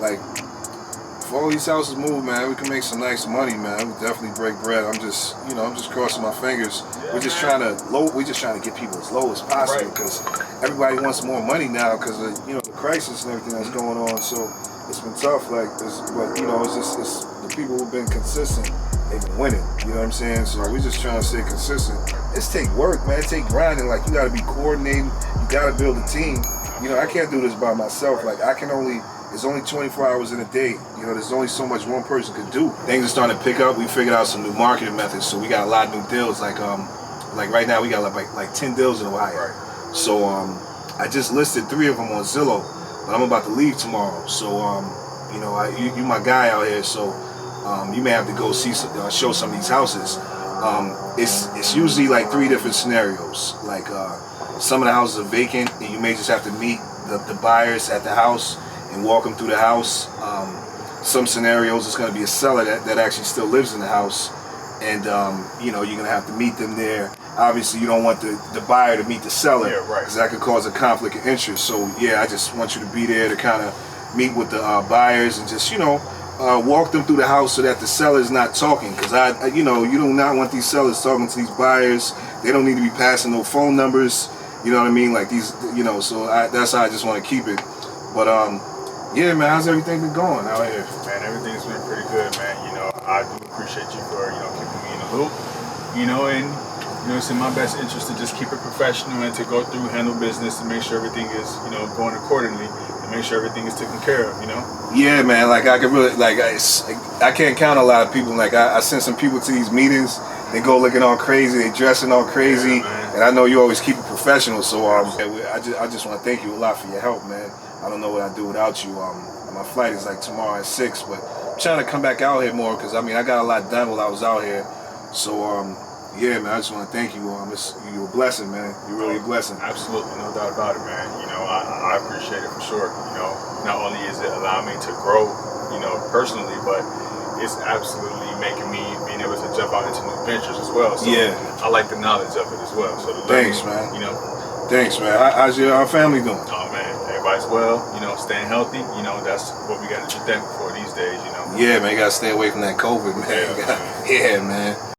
Like, if all these houses move, man, we can make some nice money, man. We definitely break bread. I'm just, I'm just crossing my fingers. Yeah, we're just man. we're just trying to get people as low as possible because everybody wants more money now because of, the crisis and everything that's going on. So it's been tough. Like, but it's the people who've been consistent. They've been winning. You know what I'm saying? So we're just trying to stay consistent. It's take work, man. It take grinding. Like, you got to be coordinating. You got to build a team. I can't do this by myself. Like, there's only 24 hours in a day. There's only so much one person could do. Things are starting to pick up. We figured out some new marketing methods, so we got a lot of new deals. Like right now, we got like 10 deals in Ohio. Right. So I just listed 3 of them on Zillow, but I'm about to leave tomorrow. So you my guy out here, so you may have to go show some of these houses. It's usually like 3 different scenarios. Like some of the houses are vacant, and you may just have to meet the buyers at the house and walk them through the house. Some scenarios, it's going to be a seller that actually still lives in the house, and you're going to have to meet them there. Obviously, you don't want the buyer to meet the seller, because that could cause a conflict of interest. So yeah, I just want you to be there to kind of meet with the buyers and just walk them through the house so that the seller's not talking. Because you do not want these sellers talking to these buyers. They don't need to be passing no phone numbers. You know what I mean? Like these, So that's how I just want to keep it. But yeah, man, how's everything been going out here? Man, everything's been pretty good, man. I do appreciate you for, keeping me in the loop. And, it's in my best interest to just keep it professional and to go through, handle business, and make sure everything is, going accordingly, and make sure everything is taken care of, Yeah, man, like I could really, I can't count a lot of people. Like I send some people to these meetings, they go looking all crazy, they dressing all crazy, and I know you always keep it professional. So I just want to thank you a lot for your help, man. I don't know what I'd do without you. My flight is like tomorrow at 6, but I'm trying to come back out here more because I got a lot done while I was out here. So yeah, man, I just want to thank you. You're a blessing, man. You're really a blessing. Absolutely, no doubt about it, man. I appreciate it for sure. Not only is it allowing me to grow, personally, but it's absolutely making me being able to jump out into new ventures as well. So yeah, I like the knowledge of it as well. So thanks, man. Thanks, man. How's our family doing? Oh man, everybody's well. Staying healthy. That's what we got to be thankful for these days. Yeah, man. You gotta stay away from that COVID, man. Yeah, Yeah, man.